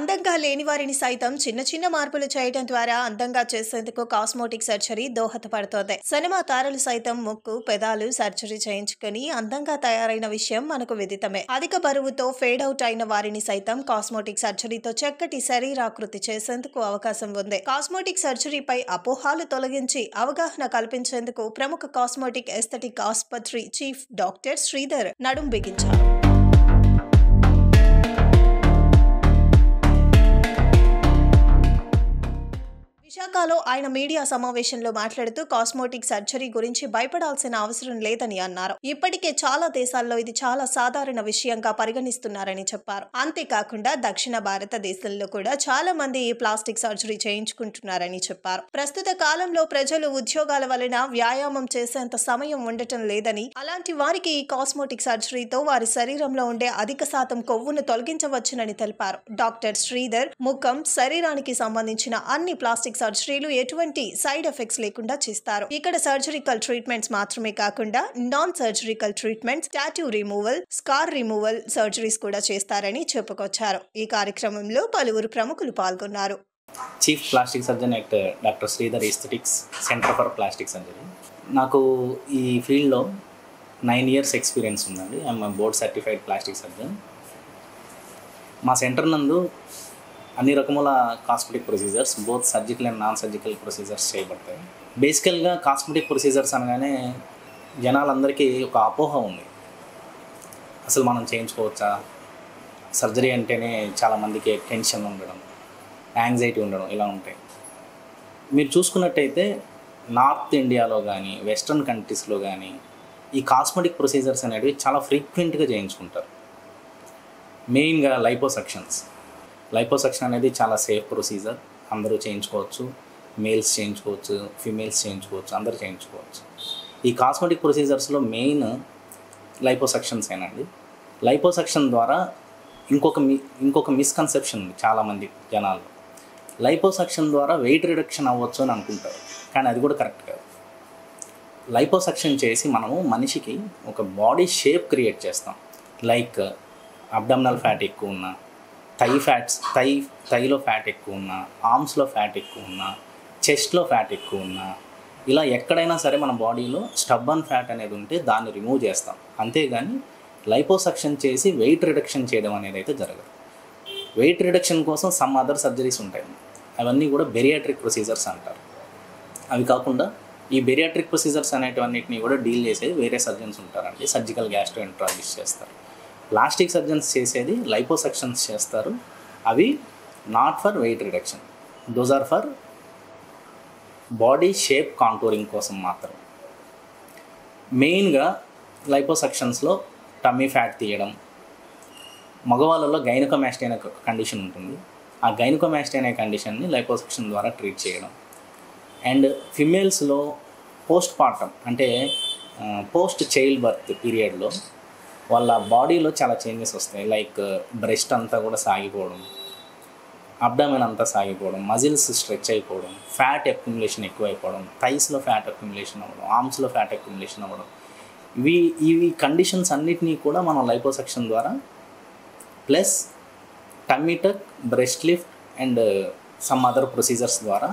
అందంగా లేని వారిని సైతం చిన్న చిన్న మార్పులు చేయడం ద్వారా అందంగా చేసేందుకు కాస్మోటిక్ సర్జరీ దోహదపడుతోంది. సినిమా తారలు సైతం ముక్కు, పెదాలు సర్జరీ చేయించుకుని అందంగా తయారైన విషయం మనకు విదితమే. అధిక బరువుతో ఫేడ్ అవుట్ అయిన వారిని సైతం కాస్మోటిక్ సర్జరీతో చక్కటి శరీరాకృతి చేసేందుకు అవకాశం ఉంది. కాస్మోటిక్ సర్జరీపై అపోహలు తొలగించి అవగాహన కల్పించేందుకు ప్రముఖ కాస్మోటిక్ ఎస్థెటిక్ ఆసుపత్రి చీఫ్ డాక్టర్ శ్రీధర్ నడుం బిగించారు. విశాఖలో ఆయన మీడియా సమావేశంలో మాట్లాడుతూ కాస్మోటిక్ సర్జరీ గురించి భయపడాల్సిన అవసరం లేదని అన్నారు. ఇప్పటికే చాలా దేశాల్లో ఇది చాలా సాధారణ విషయంగా పరిగణిస్తున్నారని చెప్పారు. అంతేకాకుండా దక్షిణ భారతదేశంలో కూడా చాలా మంది ఈ ప్లాస్టిక్ సర్జరీ చేయించుకుంటున్నారని చెప్పారు. ప్రస్తుత కాలంలో ప్రజలు ఉద్యోగాల వలన వ్యాయామం చేసేంత సమయం ఉండటం లేదని, అలాంటి వారికి ఈ కాస్మోటిక్ సర్జరీతో వారి శరీరంలో ఉండే అధిక శాతం కొవ్వును తొలగించవచ్చునని తెలిపారు. డాక్టర్ శ్రీధర్ ముఖం, శరీరానికి సంబంధించిన అన్ని ప్లాస్టిక్ సర్జరీలు ఎటువంటి సైడ్ ఎఫెక్ట్స్ లేకుండా చేస్తారు. ఇక్కడ సర్జరికల్ ట్రీట్మెంట్స్ మాత్రమే కాకుండా non surgical treatments, tattoo removal, scar removal surgeries కూడా చేస్తారని చెప్పుకొచ్చారు. ఈ కార్యక్రమంలో పలువురు ప్రముఖులు పాల్గొన్నారు. Chief plastic surgeon at doctor Sridhar aesthetics centre for plastic surgery. నాకు ఈ ఫీల్డ్లో 9 years ఎక్స్పీరియన్స్ ఉందండి. I'm board certified plastic surgeon. మా సెంటర్ నందు అన్ని రకముల cosmetic procedures, both surgical and non surgical procedures చేయబడతాయి. బేసికల్గా కాస్మెటిక్ ప్రొసీజర్స్ అనగానే జనాలందరికీ ఒక అపోహ ఉంది. అసలు మనం చేయించుకోవచ్చా? సర్జరీ అంటేనే చాలామందికి టెన్షన్ ఉండడం, యాంగ్జైటీ ఉండడం ఇలా ఉంటాయి. మీరు చూసుకున్నట్టయితే నార్త్ ఇండియాలో కానీ వెస్ట్రన్ కంట్రీస్లో కానీ ఈ కాస్మెటిక్ ప్రొసీజర్స్ అనేవి చాలా ఫ్రీక్వెంట్గా చేయించుకుంటారు. మెయిన్గా లైపోసక్షన్ అనేది చాలా సేఫ్ ప్రొసీజర్. అందరూ చేయించుకోవచ్చు. మేల్స్ చేయించుకోవచ్చు, ఫీమేల్స్ చేయించుకోవచ్చు, అందరూ చేయించుకోవచ్చు. ఈ కాస్మెటిక్ ప్రొసీజర్స్లో మెయిన్ లైపోసక్షన్స్ ఏనండి. లైపోసక్షన్ ద్వారా ఇంకొక మిస్కన్సెప్షన్ ఉంది చాలామంది జనాలు. లైపోసక్షన్ ద్వారా వెయిట్ రిడక్షన్ అవ్వచ్చు అని అనుకుంటారు, కానీ అది కూడా కరెక్ట్ కాదు. లైపోసక్షన్ చేసి మనము మనిషికి ఒక బాడీ షేప్ క్రియేట్ చేస్తాం. లైక్ అబ్డామినల్ ఫ్యాట్ ఎక్కువ ఉన్న, థైలో ఫ్యాట్ ఎక్కువ ఉన్నా, ఆర్మ్స్లో ఫ్యాట్ ఎక్కువ ఉన్నా, చెస్ట్లో ఫ్యాట్ ఎక్కువ ఉన్నా, ఇలా ఎక్కడైనా సరే మన బాడీలో స్టబ్బన్ ఫ్యాట్ అనేది ఉంటే దాన్ని రిమూవ్ చేస్తాం. అంతేగాని లైపోసక్షన్ చేసి వెయిట్ రిడక్షన్ చేయడం అనేది అయితే జరగదు. వెయిట్ రిడక్షన్ కోసం సమ్ అదర్ సర్జరీస్ ఉంటాయి. అవన్నీ కూడా బెరియాట్రిక్ ప్రొసీజర్స్ అంటారు. అవి కాకుండా ఈ బెరియాట్రిక్ ప్రొసీజర్స్ అనేటివన్నిటిని కూడా డీల్ చేసేది వేరే సర్జన్స్ ఉంటారండి. సర్జికల్ గ్యాస్ట్రోఎంట్రాలజిస్ట్ చేస్తారు. ప్లాస్టిక్ సర్జన్స్ చేసేది లైపోసక్షన్స్ చేస్తారు. అవి not for weight reduction, those are for body shape contouring కోసం మాత్రం. మెయిన్గా లైపోసక్షన్స్లో టమ్మీ ఫ్యాట్ తీయడం, మగవాళ్ళలో గైనకోమాస్టియా అనే కండిషన్ ఉంటుంది. ఆ గైనకోమాస్టియా అనే కండిషన్ని లైపోసక్షన్ ద్వారా ట్రీట్ చేయడం. అండ్ ఫిమేల్స్లో పోస్ట్ పార్టమ్ అంటే పోస్ట్ చైల్డ్ బర్త్ పీరియడ్లో వాళ్ళ బాడీలో చాలా చేంజెస్ వస్తాయి. లైక్ బ్రెస్ట్ అంతా కూడా సాగిపోవడం, అబ్డామిన్ అంతా సాగిపోవడం, మజిల్స్ స్ట్రెచ్ అయిపోవడం, ఫ్యాట్ అక్యుములేషన్ ఎక్కువైపోవడం, థైస్లో ఫ్యాట్ అక్యుములేషన్ అవ్వడం, ఆర్మ్స్లో ఫ్యాట్ అక్యుములేషన్ అవ్వడం, ఇవి కండిషన్స్ అన్నిటినీ కూడా మనం లైపోసక్షన్ ద్వారా plus tummy tuck, breast lift and some other procedures ద్వారా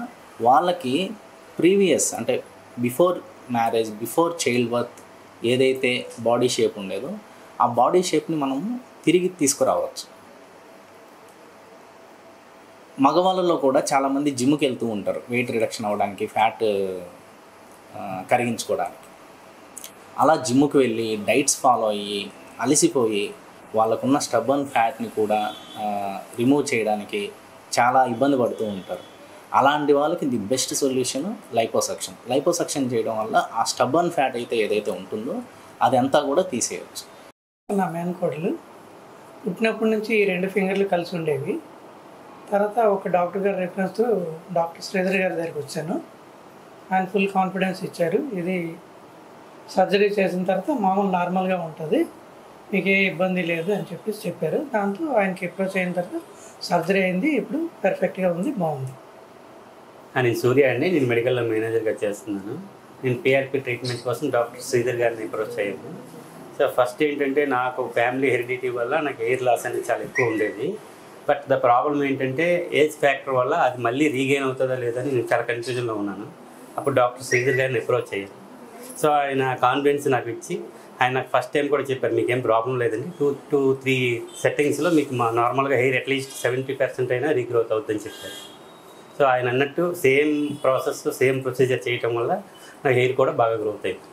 వాళ్ళకి ప్రీవియస్ అంటే before marriage, before child birth ఏదైతే బాడీ షేప్ ఉండేదో ఆ బాడీ షేప్ని మనము తిరిగి తీసుకురావచ్చు. మగవాళ్ళలో కూడా చాలామంది జిమ్కి వెళ్తూ ఉంటారు వెయిట్ రిడక్షన్ అవ్వడానికి, ఫ్యాట్ కరిగించుకోవడానికి. అలా జిమ్కి వెళ్ళి డైట్స్ ఫాలో అయ్యి అలసిపోయి వాళ్ళకున్న స్టబ్బన్ ఫ్యాట్ని కూడా రిమూవ్ చేయడానికి చాలా ఇబ్బంది పడుతూ ఉంటారు. అలాంటి వాళ్ళకి ది బెస్ట్ సొల్యూషన్ లైపోసక్షన్ చేయడం వల్ల ఆ స్టబ్బన్ ఫ్యాట్ అయితే ఏదైతే ఉంటుందో అదంతా కూడా తీసేయవచ్చు. నా మేనకోడలు పుట్టినప్పటి నుంచి ఈ 2 ఫింగర్లు కలిసి ఉండేవి. తర్వాత ఒక డాక్టర్ గారు రెఫరెన్స్తో డాక్టర్ శ్రీధర్ గారి దగ్గరికి వచ్చాను. ఆయన ఫుల్ కాన్ఫిడెన్స్ ఇచ్చారు. ఇది సర్జరీ చేసిన తర్వాత మామూలు నార్మల్గా ఉంటుంది, మీకు ఏ ఇబ్బంది లేదు అని చెప్పారు. దాంతో ఆయనకి అప్రోచ్ అయిన తర్వాత సర్జరీ అయింది. ఇప్పుడు పర్ఫెక్ట్గా ఉంది, బాగుంది. నేను సూర్య అండి. నేను మెడికల్లో మేనేజర్గా చేస్తున్నాను. నేను పిఆర్పి ట్రీట్మెంట్ కోసం డాక్టర్ శ్రీధర్ గారిని అప్రోచ్ అయ్యాను. సో ఫస్ట్ ఏంటంటే నాకు ఫ్యామిలీ హెరిడిటీ వల్ల నాకు ఎయిర్ లాస్ అనేది చాలా ఎక్కువ ఉండేది. బట్ ద ప్రాబ్లం ఏంటంటే ఏజ్ ఫ్యాక్టర్ వల్ల అది మళ్ళీ రీగెయిన్ అవుతుందా లేదని నేను చాలా కన్ఫ్యూజన్లో ఉన్నాను. అప్పుడు డాక్టర్ శ్రీధర్ గారిని అప్రోచ్ అయ్యాను. సో ఆయన కాన్ఫిడెన్స్ నాకు ఇచ్చి ఆయన నాకు ఫస్ట్ టైం కూడా చెప్పారు, మీకు ఏం ప్రాబ్లం లేదండి, 2-3 సెట్టింగ్స్లో మీకు మా నార్మల్గా హెయిర్ అట్లీస్ట్ 70% అయినా రీగ్రోత్ అవుతుందని చెప్పారు. సో ఆయన అన్నట్టు సేమ్ ప్రాసెస్ సేమ్ ప్రొసీజర్ చేయటం వల్ల నా హెయిర్ కూడా బాగా గ్రోత్ అయింది.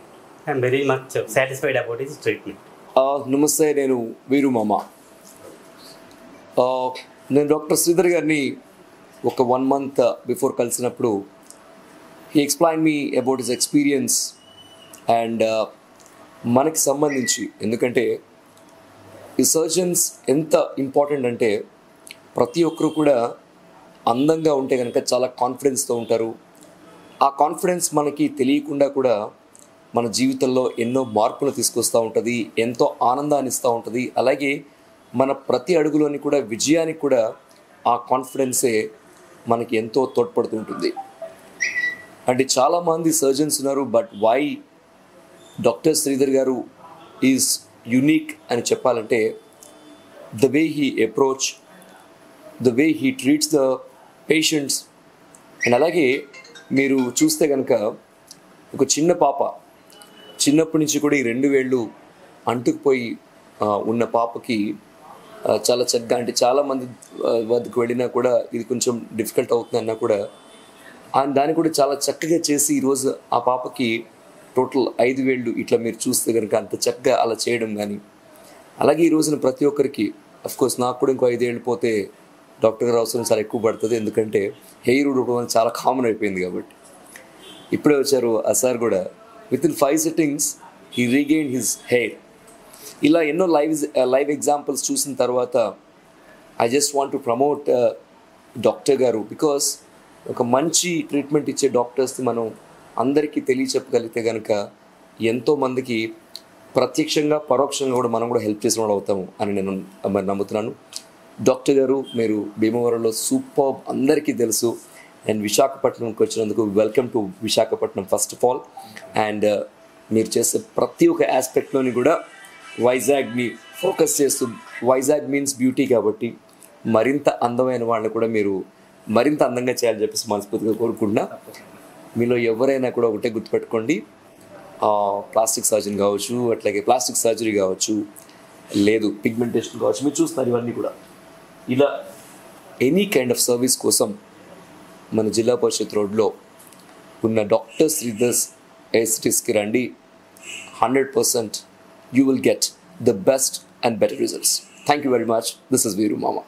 I'm very much satisfied about this treatment. నమస్తే, నేను వీరు మామ. నేను డాక్టర్ శ్రీధర్ గారిని ఒక 1 month బిఫోర్ కలిసినప్పుడు he explain me about his experience and మనకి సంబంధించి, ఎందుకంటే ఈ సర్జన్స్ ఎంత ఇంపార్టెంట్ అంటే ప్రతి ఒక్కరు కూడా అందంగా ఉంటే కనుక చాలా కాన్ఫిడెన్స్తో ఉంటారు. ఆ కాన్ఫిడెన్స్ మనకి తెలియకుండా కూడా మన జీవితంలో ఎన్నో మార్పులు తీసుకొస్తూ ఉంటుంది, ఎంతో ఆనందాన్ని ఇస్తూ ఉంటుంది. అలాగే మన ప్రతి అడుగులోని కూడా విజయానికి కూడా ఆ కాన్ఫిడెన్సే మనకి ఎంతో తోడ్పడుతూ ఉంటుంది. అంటే చాలామంది సర్జన్స్ ఉన్నారు, బట్ వై డాక్టర్ శ్రీధర్ గారు ఈజ్ యునీక్ అని చెప్పాలంటే the way he approach, the way he treats the patients. And అలాగే మీరు చూస్తే కనుక ఒక చిన్న పాప చిన్నప్పటి నుంచి కూడా ఈ 2 వేళ్ళు అంటుకుపోయి ఉన్న పాపకి చాలా చక్కగా, అంటే చాలామంది వద్దకు వెళ్ళినా కూడా ఇది కొంచెం డిఫికల్ట్ అవుతుందన్నా కూడా దాన్ని కూడా చాలా చక్కగా చేసి ఈరోజు ఆ పాపకి టోటల్ 5 వేళ్ళు ఇట్లా మీరు చూస్తే కనుక అంత చక్కగా అలా చేయడం కానీ, అలాగే ఈ రోజున ప్రతి ఒక్కరికి, అఫ్కోర్స్ నాకు కూడా ఇంకో 5 ఏళ్ళు పోతే డాక్టర్ గారు అవసరం చాలా ఎక్కువ పడుతుంది, ఎందుకంటే హెయిర్ ఊడడం చాలా కామన్ అయిపోయింది కాబట్టి. ఇప్పుడే వచ్చారు ఆ సార్ కూడా, within 5 sittings he regain his hair. ఇలా ఎన్నో లైవ్ ఎగ్జాంపుల్స్ చూసిన తర్వాత I just want to promote doctor గారు, బికాస్ ఒక మంచి ట్రీట్మెంట్ ఇచ్చే డాక్టర్స్ని మనం అందరికీ తెలియచెప్పగలిగితే కనుక ఎంతోమందికి ప్రత్యక్షంగా పరోక్షంగా కూడా మనం కూడా హెల్ప్ చేసిన వాళ్ళు అవుతాము అని నేను నమ్ముతున్నాను. డాక్టర్ గారు, మీరు భీమవరంలో సూపర్, అందరికీ తెలుసు. అండ్ విశాఖపట్నంకి వచ్చినందుకు welcome to Visakhapatnam first of all. And మీరు చేసే ప్రతి ఒక్క ఆస్పెక్ట్లోని కూడా వైజాగ్ని ఫోకస్ చేస్తూ, వైజాగ్ మీన్స్ బ్యూటీ కాబట్టి మరింత అందమైన వాళ్ళని కూడా మీరు మరింత అందంగా చేయాలని చెప్పేసి మనస్ఫూర్తిగా కోరుకుంటున్నా. మీలో ఎవరైనా కూడా ఒకటే గుర్తుపెట్టుకోండి, ప్లాస్టిక్ సర్జన్ కావచ్చు, అట్లాగే ప్లాస్టిక్ సర్జరీ కావచ్చు, లేదు పిగ్మెంటేషన్ కావచ్చు, మీరు చూస్తారు ఇవన్నీ కూడా. ఇలా ఎనీ కైండ్ ఆఫ్ సర్వీస్ కోసం మన జిల్లా పరిషత్ రోడ్లో ఉన్న డాక్టర్ శ్రీధర్ ఎస్టిస్కి రండి. 100% you will get the best and better results. Thank you very much. This is Veeru Mama.